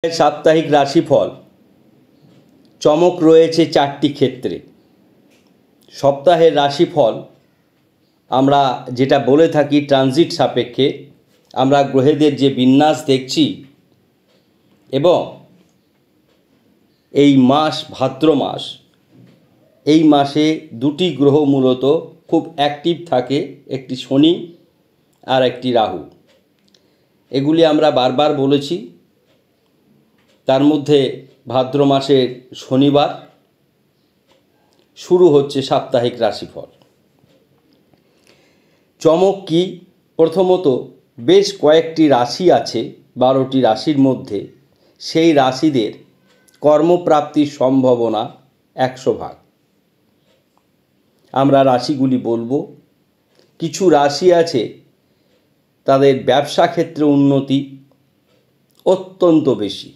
সাপ্তাহিক রাশিফল চমক রয়েছে চারটি ক্ষেত্রে। সপ্তাহের রাশিফল আমরা যেটা বলে থাকি ট্রানজিট সাপেক্ষে আমরা গ্রহেদের যে বিন্যাস দেখছি এবং এই মাস ভাদ্র মাস, এই মাসে দুটি গ্রহ মূলত খুব অ্যাক্টিভ থাকে, একটি শনি আর একটি রাহু। এগুলি আমরা বারবার বলেছি। তার মধ্যে ভাদ্র মাসের শনিবার শুরু হচ্ছে সাপ্তাহিক রাশিফল। চমক কি? প্রথমত বেশ কয়েকটি রাশি আছে, 12টি রাশির মধ্যে সেই রাশিদের কর্মপ্রাপ্তির সম্ভাবনা 100%। আমরা রাশিগুলি বলবো। কিছু রাশি আছে তাদের ব্যবসা ক্ষেত্রে উন্নতি অত্যন্ত বেশি,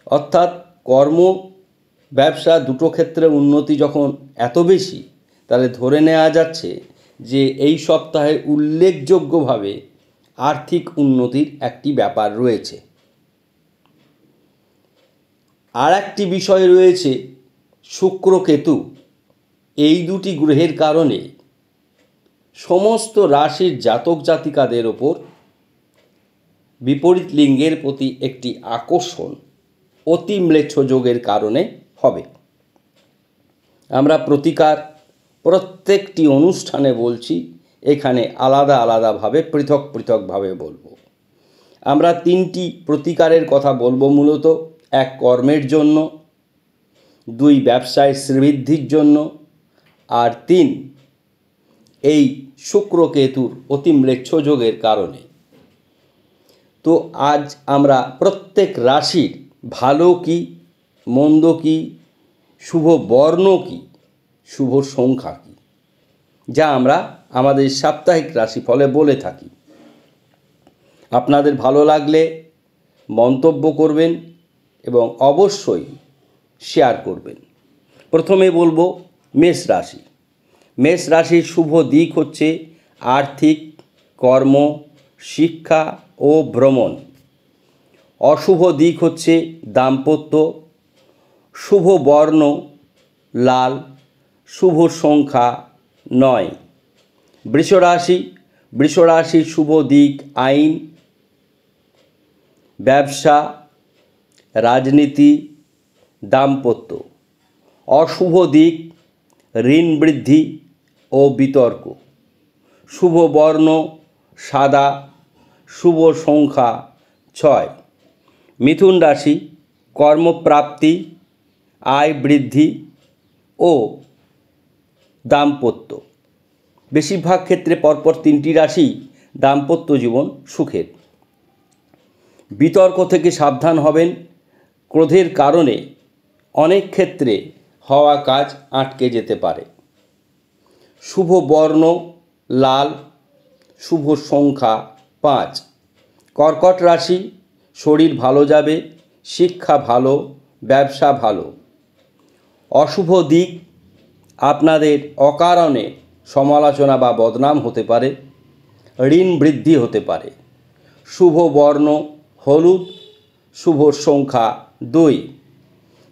অর্থাৎ কর্ম ব্যবসা দুটো ক্ষেত্রে উন্নতি যখন এত বেশি, তাহলে ধরে নেওয়া যাচ্ছে যে এই সপ্তাহে উল্লেখযোগ্যভাবে আর্থিক উন্নতির একটি ব্যাপার রয়েছে। আর একটি বিষয় রয়েছে শুক্র কেতু। এই দুটি গ্রহের কারণে সমস্ত রাশির জাতক জাতিকাদের ওপর বিপরীত লিঙ্গের প্রতি একটি আকর্ষণ অতি ম্লেচ্ছ যোগের কারণে হবে। আমরা প্রতিকার প্রত্যেকটি অনুষ্ঠানে বলছি, এখানে আলাদা আলাদাভাবে পৃথক পৃথকভাবে বলবো। আমরা 3টি প্রতিকারের কথা বলবো মূলত। 1 কর্মের জন্য, 2 ব্যবসায় শ্রীবৃদ্ধির জন্য, আর 3 এই শুক্র কেতুর অতি ম্লেচ্ছ যোগের কারণে। তো আজ আমরা প্রত্যেক রাশির ভালো কি, মন্দ কি, শুভ বর্ণ কি, শুভ সংখ্যা কি, যা আমরা আমাদের সাপ্তাহিক রাশিফলে বলে থাকি। আপনাদের ভালো লাগলে মন্তব্য করবেন এবং অবশ্যই শেয়ার করবেন। প্রথমে বলবো মেষ রাশি। মেষ রাশির শুভ দিক হচ্ছে আর্থিক, কর্ম, শিক্ষা ও ভ্রমণ। অশুভ দিক হচ্ছে দাম্পত্য। শুভ বর্ণ লাল, শুভ সংখ্যা 9। বৃষ রাশি। বৃষ রাশির শুভ দিক আইন, ব্যবসা, রাজনীতি, দাম্পত্য। অশুভ দিক ঋণ বৃদ্ধি ও বিতর্ক। শুভ বর্ণ সাদা, শুভ সংখ্যা 6। মিথুন রাশি। কর্মপ্রাপ্তি, আয় বৃদ্ধি ও দাম্পত্য। বেশিরভাগ ক্ষেত্রে পরপর 3টি রাশি দাম্পত্য জীবন সুখের। বিতর্ক থেকে সাবধান হবেন। ক্রোধের কারণে অনেক ক্ষেত্রে হওয়া কাজ আটকে যেতে পারে। শুভ বর্ণ লাল, শুভ সংখ্যা 5। কর্কট রাশি। শরীর ভালো যাবে, শিক্ষা ভালো, ব্যবসা ভালো। অশুভ দিক আপনাদের অকারণে সমালোচনা বা বদনাম হতে পারে, ঋণ বৃদ্ধি হতে পারে। শুভ বর্ণ হলুদ, শুভ সংখ্যা 2।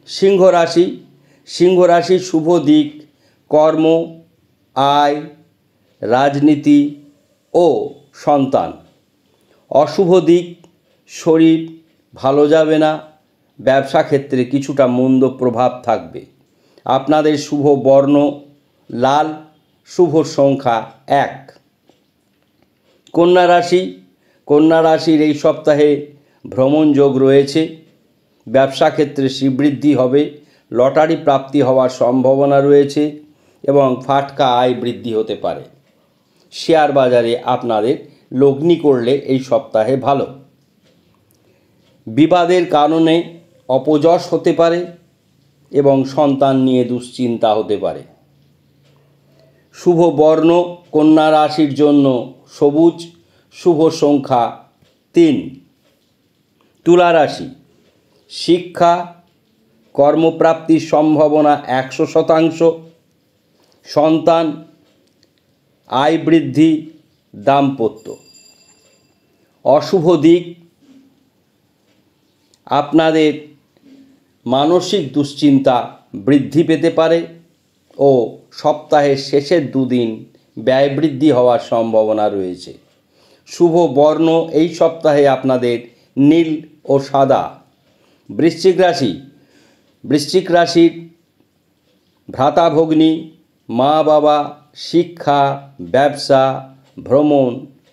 সিংহ রাশি। সিংহ রাশির শুভ দিক কর্ম, আয়, রাজনীতি ও সন্তান। অশুভ দিক শরীর ভালো যাবে না, ব্যবসা ক্ষেত্রে কিছুটা মন্দ প্রভাব থাকবে। আপনাদের শুভ বর্ণ লাল, শুভ সংখ্যা 1। কন্যা রাশি। কন্যা রাশির এই সপ্তাহে ভ্রমণ যোগ রয়েছে। ব্যবসা ক্ষেত্রে শ্রীবৃদ্ধি হবে, লটারি প্রাপ্তি হওয়ার সম্ভাবনা রয়েছে এবং ফাটকা আয় বৃদ্ধি হতে পারে। শেয়ার বাজারে আপনাদের লগ্নি করলে এই সপ্তাহে ভালো। বিবাদের কারণে অপযশ হতে পারে এবং সন্তান নিয়ে দুশ্চিন্তা হতে পারে। শুভ বর্ণ কন্যা রাশির জন্য সবুজ, শুভ সংখ্যা 3। তুলা রাশি। শিক্ষা, কর্মপ্রাপ্তির সম্ভাবনা 100%। সন্তান, আয় বৃদ্ধি, দাম্পত্য। অশুভ দিক আপনাদের মানসিক দুশ্চিন্তা বৃদ্ধি পেতে পারে ও সপ্তাহের শেষের দুদিন ব্যয় বৃদ্ধি হওয়ার সম্ভাবনা রয়েছে। শুভ বর্ণ এই সপ্তাহে আপনাদের নীল ও সাদা। বৃশ্চিক রাশির ভ্রাতাভগ্নী, মা বাবা, শিক্ষা, ব্যবসা, ভ্রমণ,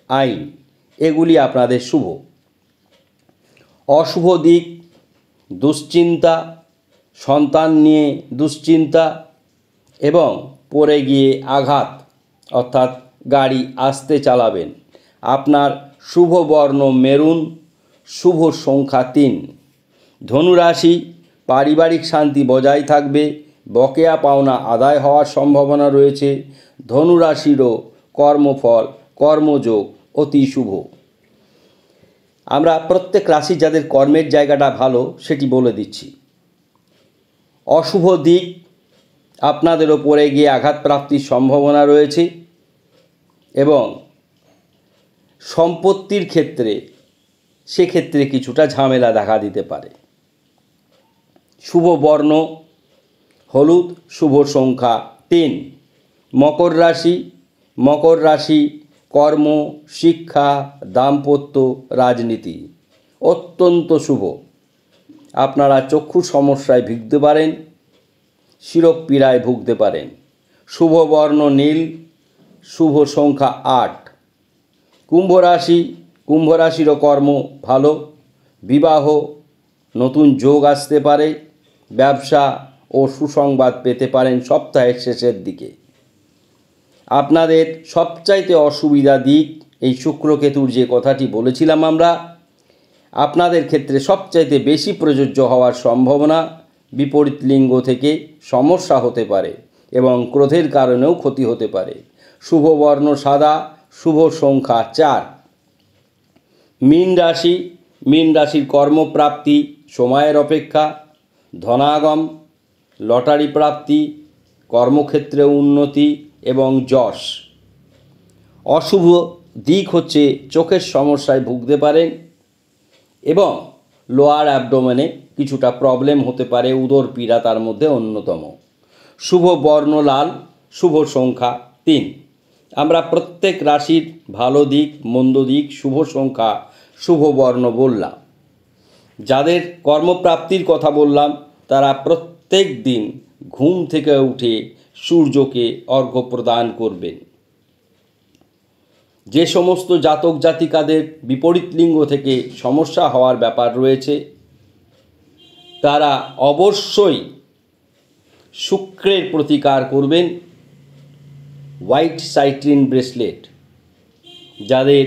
আইন এগুলি আপনাদের শুভ। অশুভ দিক দুশ্চিন্তা, সন্তান নিয়ে দুশ্চিন্তা এবং পড়ে গিয়ে আঘাত, অর্থাৎ গাড়ি আস্তে চালাবেন। আপনার শুভ বর্ণ মেরুন, শুভ সংখ্যা 3। ধনুরাশি, পারিবারিক শান্তি বজায় থাকবে, বকেয়া পাওনা আদায় হওয়ার সম্ভাবনা রয়েছে। ধনুরাশিরও কর্মফল, কর্মযোগ অতি শুভ। আমরা প্রত্যেক রাশি যাদের কর্মের জায়গাটা ভালো সেটি বলে দিচ্ছি। অশুভ দিক, আপনাদের ওপরে গিয়ে আঘাত প্রাপ্তির সম্ভাবনা রয়েছে এবং সম্পত্তির ক্ষেত্রে সেক্ষেত্রে কিছুটা ঝামেলা দেখা দিতে পারে। শুভ বর্ণ হলুদ, শুভ সংখ্যা 3। মকর রাশি কর্ম, শিক্ষা, দাম্পত্য, রাজনীতি অত্যন্ত শুভ। আপনারা চক্ষু সমস্যায় ভুগতে পারেন, শিরোপীড়ায় ভুগতে পারেন। শুভ বর্ণ নীল, শুভ সংখ্যা 8। কুম্ভ রাশিরও কর্ম ভালো, বিবাহ, নতুন যোগ আসতে পারে, ব্যবসা ও সুসংবাদ পেতে পারেন সপ্তাহের শেষের দিকে। আপনাদের সবচাইতে অসুবিধা দিক এই শুক্রকেতুর যে কথাটি বলেছিলাম আমরা, আপনাদের ক্ষেত্রে সবচাইতে বেশি প্রযোজ্য হওয়ার সম্ভাবনা বিপরীত লিঙ্গ থেকে সমস্যা হতে পারে এবং ক্রোধের কারণেও ক্ষতি হতে পারে। শুভ বর্ণ সাদা, শুভ সংখ্যা 4। মীন রাশির কর্মপ্রাপ্তি, সময়ের অপেক্ষা, ধনাগম, লটারি প্রাপ্তি, কর্মক্ষেত্রে উন্নতি এবং যশ। অশুভ দিক হচ্ছে চোখের সমস্যায় ভুগতে পারেন এবং লোয়ার অ্যাবডোমেনে কিছুটা প্রবলেম হতে পারে, উদর পীড়া তার মধ্যে অন্যতম। শুভ বর্ণ লাল, শুভ সংখ্যা 3। আমরা প্রত্যেক রাশির ভালো দিক, মন্দ দিক, শুভ সংখ্যা, শুভ বর্ণ বললাম। যাদের কর্মপ্রাপ্তির কথা বললাম তারা প্রত্যেক দিন ঘুম থেকে উঠে সূর্যকে অর্ঘ্য প্রদান করবেন। যে সমস্ত জাতক জাতিকাদের বিপরীত লিঙ্গ থেকে সমস্যা হওয়ার ব্যাপার রয়েছে তারা অবশ্যই শুক্রের প্রতিকার করবেন হোয়াইট সাইট্রিন ব্রেসলেট। যাদের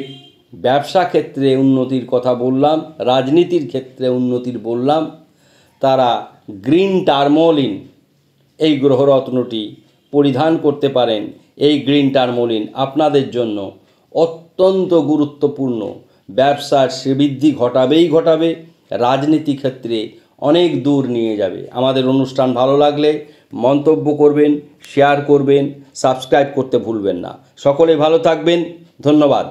ব্যবসা ক্ষেত্রে উন্নতির কথা বললাম, রাজনীতির ক্ষেত্রে উন্নতির বললাম, তারা গ্রিন টার্মোলিন এই গ্রহরত্নটি পরিধান করতে পারেন। এই গ্রিন টার্মোলিন আপনাদের জন্য অত্যন্ত গুরুত্বপূর্ণ। ব্যবসার শ্রীবৃদ্ধি ঘটাবে, রাজনীতি ক্ষেত্রে অনেক দূর নিয়ে যাবে। আমাদের অনুষ্ঠান ভালো লাগলে মন্তব্য করবেন, শেয়ার করবেন, সাবস্ক্রাইব করতে ভুলবেন না। সকলে ভালো থাকবেন, ধন্যবাদ।